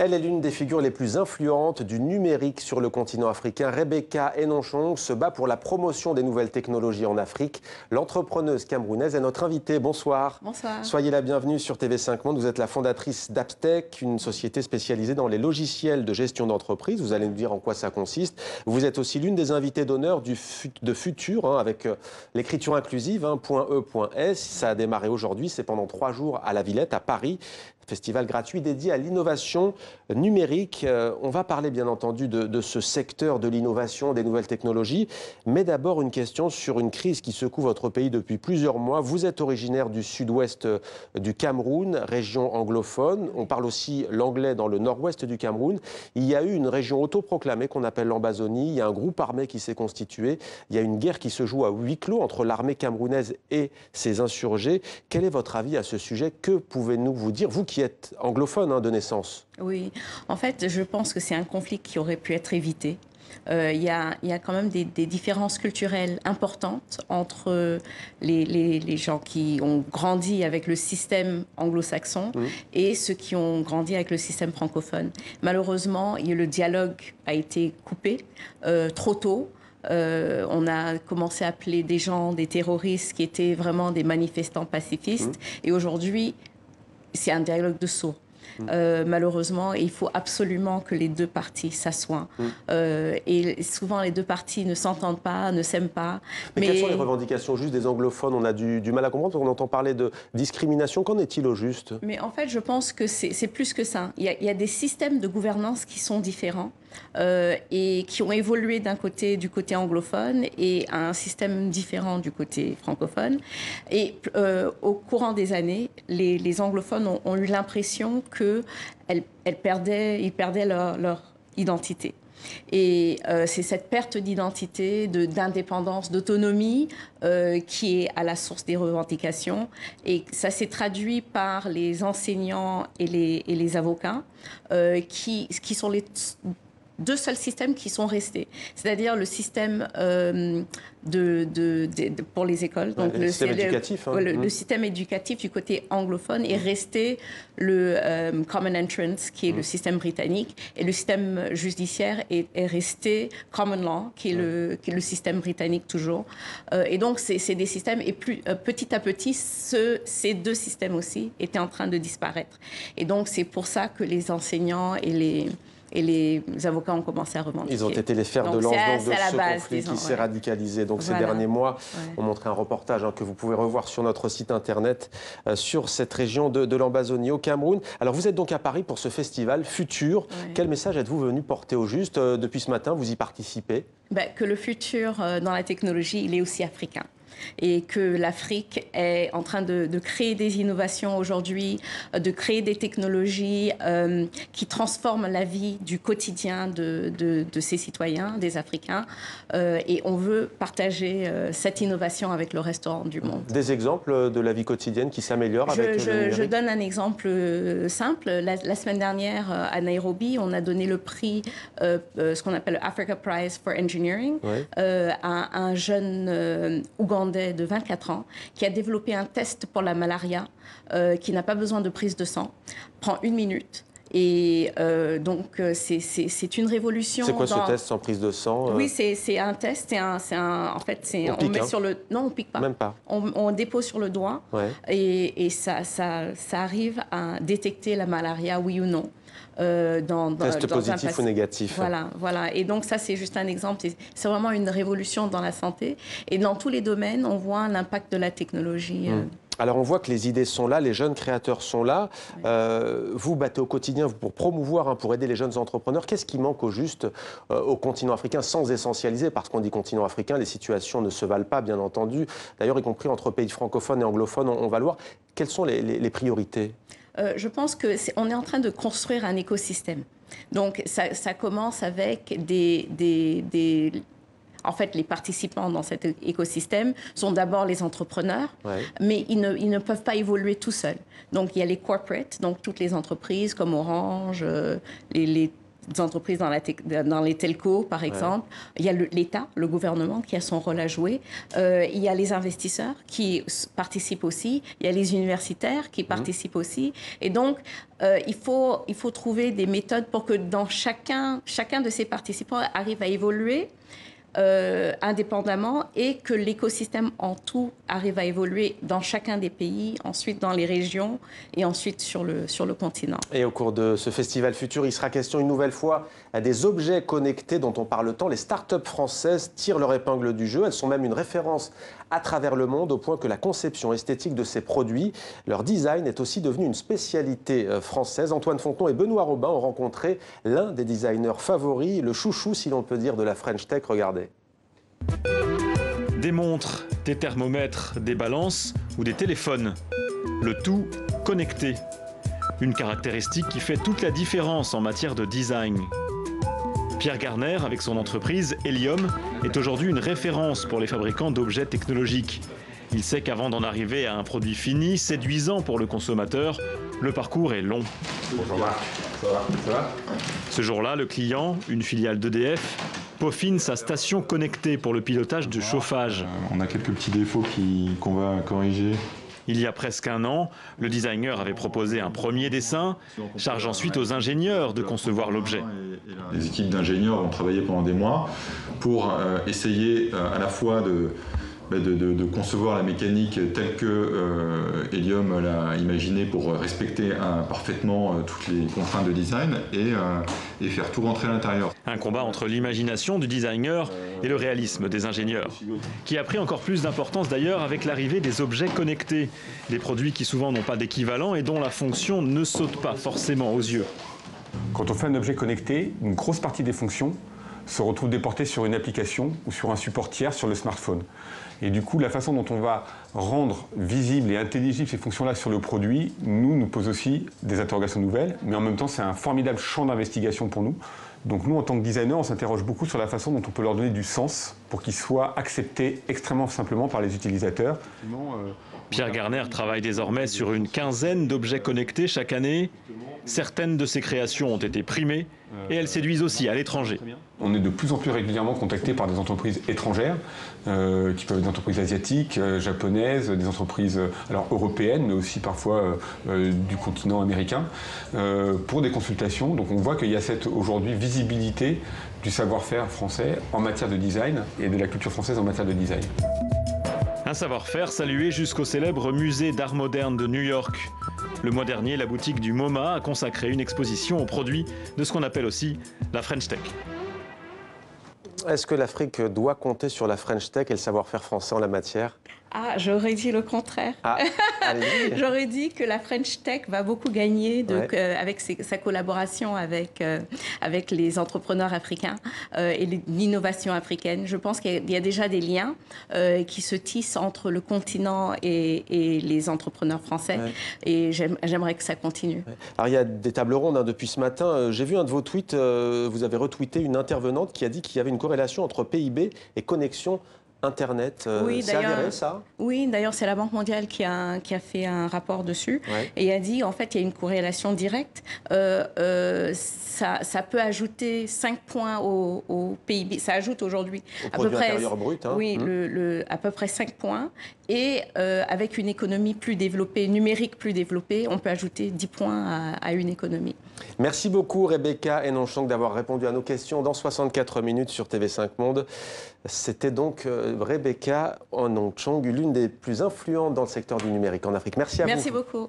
Elle est l'une des figures les plus influentes du numérique sur le continent africain. Rebecca Enonchong se bat pour la promotion des nouvelles technologies en Afrique. L'entrepreneuse camerounaise est notre invitée. Bonsoir. Bonsoir. Soyez la bienvenue sur TV5 Monde. Vous êtes la fondatrice d'Aptech, une société spécialisée dans les logiciels de gestion d'entreprise. Vous allez nous dire en quoi ça consiste. Vous êtes aussi l'une des invitées d'honneur de Futur, avec l'écriture inclusive, .e.s. Ça a démarré aujourd'hui. C'est pendant 3 jours à la Villette, à Paris. Festival gratuit dédié à l'innovation numérique. On va parler bien entendu de ce secteur de l'innovation, des nouvelles technologies. Mais d'abord une question sur une crise qui secoue votre pays depuis plusieurs mois. Vous êtes originaire du sud-ouest du Cameroun, région anglophone. On parle aussi l'anglais dans le nord-ouest du Cameroun. Il y a eu une région autoproclamée qu'on appelle l'Ambazonie. Il y a un groupe armé qui s'est constitué. Il y a une guerre qui se joue à huis clos entre l'armée camerounaise et ses insurgés. Quel est votre avis à ce sujet? Que pouvez-nous vous dire, vous qui êtes anglophone de naissance? Oui, en fait, je pense que c'est un conflit qui aurait pu être évité. Il y a quand même des différences culturelles importantes entre les gens qui ont grandi avec le système anglo-saxon et ceux qui ont grandi avec le système francophone. Malheureusement, le dialogue a été coupé trop tôt. On a commencé à appeler des gens des terroristes qui étaient vraiment des manifestants pacifistes. Et aujourd'hui, c'est un dialogue de sourds. Malheureusement, il faut absolument que les deux parties s'assoient. Et souvent, les deux parties ne s'entendent pas, ne s'aiment pas. Mais quelles sont les revendications juste des anglophones? On a du mal à comprendre parce qu'on entend parler de discrimination. Qu'en est-il au juste? Mais en fait, je pense que c'est plus que ça. Il y a des systèmes de gouvernance qui sont différents et qui ont évolué du côté anglophone et un système différent du côté francophone. Et au courant des années, les anglophones ont eu l'impression qu'ils perdaient leur identité. Et c'est cette perte d'identité, d'indépendance, d'autonomie qui est à la source des revendications. Et ça s'est traduit par les enseignants et les avocats qui sont les deux seuls systèmes qui sont restés. C'est-à-dire le système pour les écoles. Donc le système éducatif. Le système éducatif du côté anglophone est resté le Common Entrance, qui est le système britannique, et le système judiciaire est resté Common Law, qui est le système britannique toujours. Et donc, c'est des systèmes, et petit à petit, ces deux systèmes aussi étaient en train de disparaître. Et donc, c'est pour ça que les enseignants et les avocats ont commencé à revendiquer. Ils ont été les fers de lance de ce conflit qui s'est radicalisé. Donc ces derniers mois, on montrait un reportage que vous pouvez revoir sur notre site internet sur cette région de l'Ambazonie au Cameroun. Alors vous êtes donc à Paris pour ce festival Futur. Quel message êtes-vous venu porter au juste? Depuis ce matin, vous y participez? Que le futur dans la technologie, il est aussi africain. Et que l'Afrique est en train de créer des innovations aujourd'hui, de créer des technologies qui transforment la vie du quotidien de ses citoyens, des Africains. Et on veut partager cette innovation avec le reste du monde. Des exemples de la vie quotidienne qui s'améliorent avec le numérique? Je donne un exemple simple. La semaine dernière, à Nairobi, on a donné le prix, ce qu'on appelle le Africa Prize for Engineering, à un jeune Ougandais de 24 ans qui a développé un test pour la malaria qui n'a pas besoin de prise de sang, prend 1 minute. Et donc, c'est une révolution. C'est quoi ce test sans prise de sang? Oui, c'est un test. En fait, on met sur le... Non, on ne pique pas. Même pas. On dépose sur le doigt et ça arrive à détecter la malaria, oui ou non. Test positif ou négatif. Voilà. Et donc ça, c'est juste un exemple. C'est vraiment une révolution dans la santé. Et dans tous les domaines, on voit l'impact de la technologie. Alors on voit que les idées sont là, les jeunes créateurs sont là. Vous battez au quotidien pour promouvoir, pour aider les jeunes entrepreneurs. Qu'est-ce qui manque au juste au continent africain, sans essentialiser? Parce qu'on dit continent africain, les situations ne se valent pas, bien entendu. D'ailleurs, y compris entre pays francophones et anglophones, on va le voir. Quelles sont les priorités? Je pense qu'on est en train de construire un écosystème. Donc, ça commence avec En fait, les participants dans cet écosystème sont d'abord les entrepreneurs, mais ils ne peuvent pas évoluer tout seuls. Donc, il y a les corporates, donc toutes les entreprises comme Orange, les entreprises dans les telcos, par exemple. Il y a l'État, le gouvernement qui a son rôle à jouer. Il y a les investisseurs qui participent aussi. Il y a les universitaires qui participent aussi. Et donc, il faut trouver des méthodes pour que dans chacun de ces participants arrive à évoluer indépendamment et que l'écosystème en tout arrive à évoluer dans chacun des pays, ensuite dans les régions et ensuite sur le continent. Et au cours de ce festival futur, il sera question une nouvelle fois des objets connectés dont on parle tant. Les startups françaises tirent leur épingle du jeu. Elles sont même une référence à travers le monde au point que la conception esthétique de ces produits, leur design est aussi devenu une spécialité française. Antoine Fontenot et Benoît Robin ont rencontré l'un des designers favoris, le chouchou si l'on peut dire de la French Tech. Regardez. Des montres, des thermomètres, des balances ou des téléphones. Le tout connecté. Une caractéristique qui fait toute la différence en matière de design. Pierre Garner, avec son entreprise Helium, est aujourd'hui une référence pour les fabricants d'objets technologiques. Il sait qu'avant d'en arriver à un produit fini, séduisant pour le consommateur, le parcours est long. Bonjour Marc, ça va? Ce jour-là, le client, une filiale d'EDF, peaufine sa station connectée pour le pilotage du chauffage. On a quelques petits défauts qu'on va corriger. Il y a presque un an, le designer avait proposé un premier dessin, charge ensuite aux ingénieurs de concevoir l'objet. Les équipes d'ingénieurs ont travaillé pendant des mois pour essayer à la fois de concevoir la mécanique telle que Helium l'a imaginée pour respecter parfaitement toutes les contraintes de design et faire tout rentrer à l'intérieur. Un combat entre l'imagination du designer et le réalisme des ingénieurs, qui a pris encore plus d'importance d'ailleurs avec l'arrivée des objets connectés, des produits qui souvent n'ont pas d'équivalent et dont la fonction ne saute pas forcément aux yeux. Quand on fait un objet connecté, une grosse partie des fonctions se retrouve déportée sur une application ou sur un support tiers sur le smartphone. Et du coup, la façon dont on va rendre visibles et intelligibles ces fonctions-là sur le produit, nous pose aussi des interrogations nouvelles, mais en même temps, c'est un formidable champ d'investigation pour nous. Donc nous, en tant que designer, on s'interroge beaucoup sur la façon dont on peut leur donner du sens pour qu'ils soient acceptés extrêmement simplement par les utilisateurs. Pierre Garner travaille désormais sur une quinzaine d'objets connectés chaque année. Certaines de ses créations ont été primées et elles séduisent aussi à l'étranger. On est de plus en plus régulièrement contacté par des entreprises étrangères, qui peuvent être des entreprises asiatiques, japonaises, des entreprises européennes, mais aussi parfois du continent américain, pour des consultations. Donc on voit qu'il y a cette aujourd'hui visibilité du savoir-faire français en matière de design et de la culture française en matière de design. Un savoir-faire salué jusqu'au célèbre musée d'art moderne de New York. Le mois dernier, la boutique du MoMA a consacré une exposition aux produits de ce qu'on appelle aussi la French Tech. Est-ce que l'Afrique doit compter sur la French Tech et le savoir-faire français en la matière? Ah, j'aurais dit le contraire. Ah, allez-y. J'aurais dit que la French Tech va beaucoup gagner avec sa collaboration avec les entrepreneurs africains et l'innovation africaine. Je pense qu'il y a déjà des liens qui se tissent entre le continent et les entrepreneurs français. Ouais. Et j'aimerais que ça continue. Ouais. Alors, il y a des tables rondes depuis ce matin. J'ai vu un de vos tweets, vous avez retweeté une intervenante qui a dit qu'il y avait une corrélation entre PIB et connexion Internet. Oui, c'est avéré, ça? Oui, d'ailleurs, c'est la Banque mondiale qui a fait un rapport dessus. Ouais. Et a dit, en fait, il y a une corrélation directe. Ça peut ajouter 5 points au PIB. Ça ajoute aujourd'hui à peu près, brut, hein. Oui, à peu près 5 points. Et avec une économie plus développée, numérique plus développée, on peut ajouter 10 points à une économie. Merci beaucoup Rebecca Henonchang d'avoir répondu à nos questions dans 64 minutes sur TV5 Monde. C'était donc Rebecca Henonchang, l'une des plus influentes dans le secteur du numérique en Afrique. Merci à vous. Merci beaucoup.